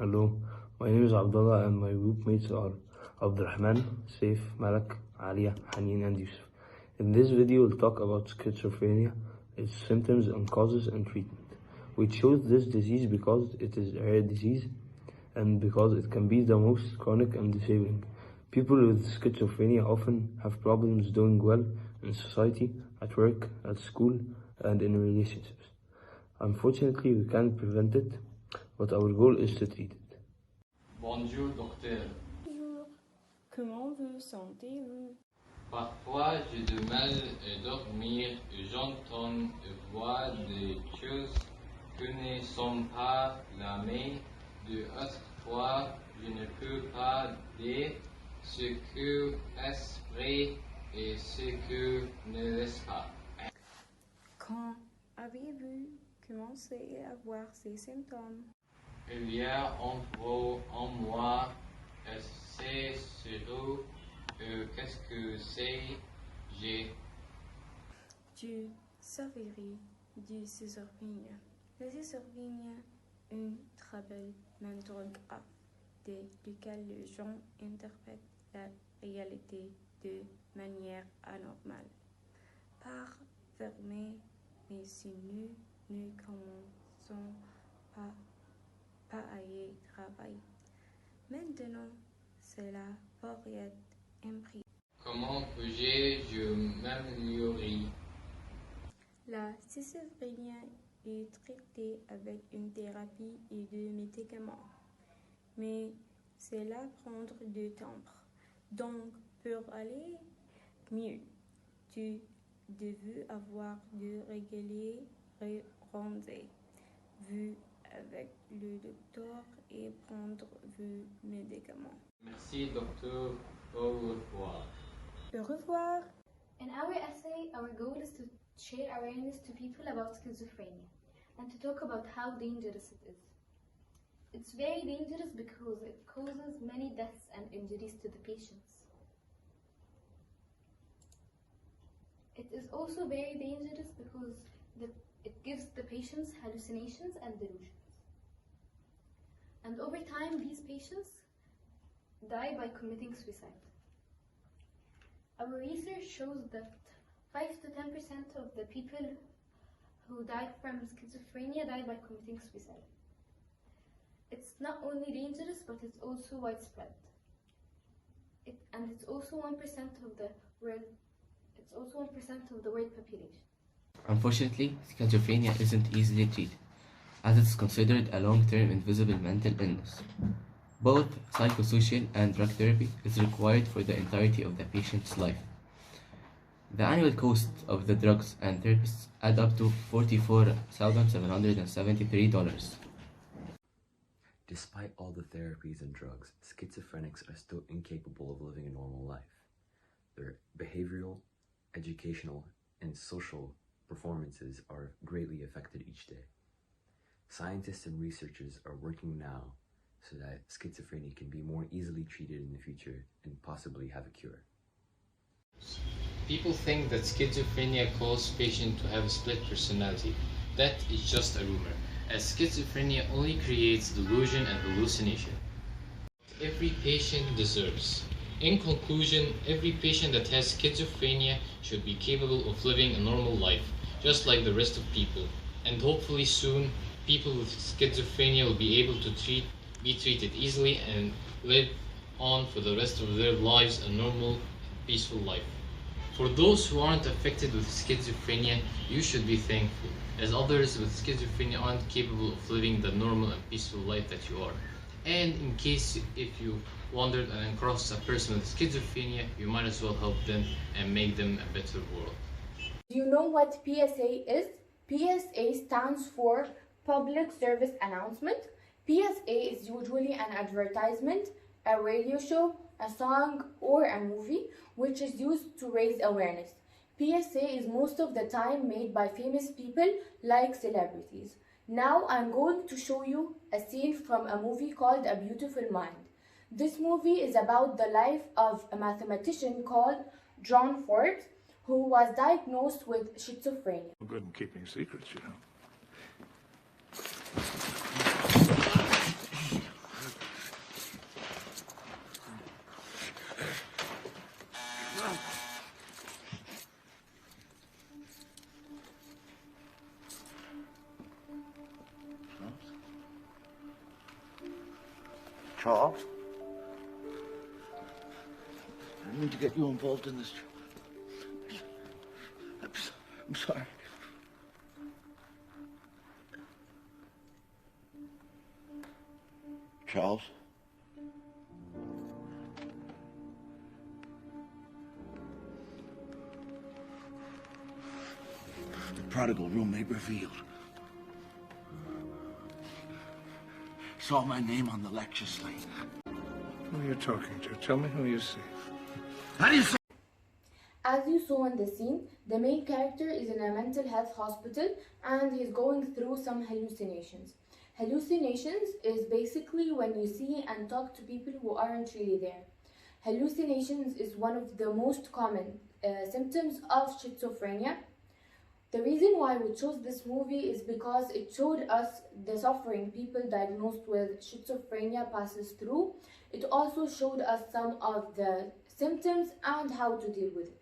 Hello, my name is Abdullah and my group mates are Abdurrahman, Saif, Malak, Alia, Haneen and Yusuf. In this video we'll talk about schizophrenia, its symptoms and causes and treatment. We chose this disease because it is a rare disease and because it can be the most chronic and disabling. People with schizophrenia often have problems doing well in society, at work, at school and in relationships. Unfortunately, we can't prevent it, but our goal is to treat it. Bonjour, docteur. Bonjour. Comment vous sentez-vous? Parfois, j'ai du mal à dormir, j'entends voir des choses que ne sont pas la même. D'autres fois, je ne peux pas dire ce que est vrai et ce que ne l'est pas. Quand avez-vous commencé à voir ces symptômes? Il y a environ un mois, c'est sûr. Qu'est-ce que c'est? Tu souffrirais de schizophrénie. La schizophrénie est un trouble mental grave de lequel les gens interprètent la réalité de manière anormale. Par fermer, mais si nous ne commençons pas à y travailler. Maintenant, cela pourrait être impris. Comment puis-je m'améliorer? La schizophrénie est traitée avec une thérapie et des médicaments, mais cela prendra du temps. Donc, pour aller mieux, tu devrais avoir de réguliers rendez-vous avec le docteur et prendre vos médicaments. Merci, docteur. Au revoir. Au revoir. In our essay, our goal is to share awareness to people about schizophrenia and to talk about how dangerous it is. It's very dangerous because it causes many deaths and injuries to the patients. It is also very dangerous because it gives the patients hallucinations and delusions. And over time, these patients die by committing suicide. Our research shows that 5 to 10% of the people who died from schizophrenia died by committing suicide. It's not only dangerous, but it's also widespread. And it's also 1% of the world. It's also 1% of the world population. Unfortunately, schizophrenia isn't easily treated, as it's considered a long-term invisible mental illness. Both psychosocial and drug therapy is required for the entirety of the patient's life. The annual cost of the drugs and therapists add up to $44,773. Despite all the therapies and drugs, schizophrenics are still incapable of living a normal life. Their behavioral, educational, and social performances are greatly affected each day. Scientists and researchers are working now so that schizophrenia can be more easily treated in the future and possibly have a cure. People think that schizophrenia causes patients to have a split personality. That is just a rumor, as schizophrenia only creates delusion and hallucination. Every patient deserves. In conclusion, every patient that has schizophrenia should be capable of living a normal life, just like the rest of people. And hopefully soon, people with schizophrenia will be able to be treated easily and live on for the rest of their lives a normal, peaceful life. For those who aren't affected with schizophrenia, you should be thankful, as others with schizophrenia aren't capable of living the normal and peaceful life that you are. And in case if you wandered and crossed a person with schizophrenia, you might as well help them and make them a better world. Do you know what PSA is? PSA stands for Public Service Announcement. PSA is usually an advertisement, a radio show, a song, or a movie, which is used to raise awareness. PSA is most of the time made by famous people like celebrities. Now I'm going to show you a scene from a movie called A Beautiful Mind. This movie is about the life of a mathematician called John Forbes, who was diagnosed with schizophrenia. Good in keeping secrets, you know. Charles? I need to get you involved in this. I'm sorry. Charles? The prodigal roommate revealed. Saw my name on the lecture slate. Who are you talking to? Tell me who you see. How do you say? As you saw in the scene, the main character is in a mental health hospital and he's going through some hallucinations. Hallucinations is basically when you see and talk to people who aren't really there. Hallucinations is one of the most common symptoms of schizophrenia. The reason why we chose this movie is because it showed us the suffering people diagnosed with schizophrenia passes through. It also showed us some of the symptoms and how to deal with it.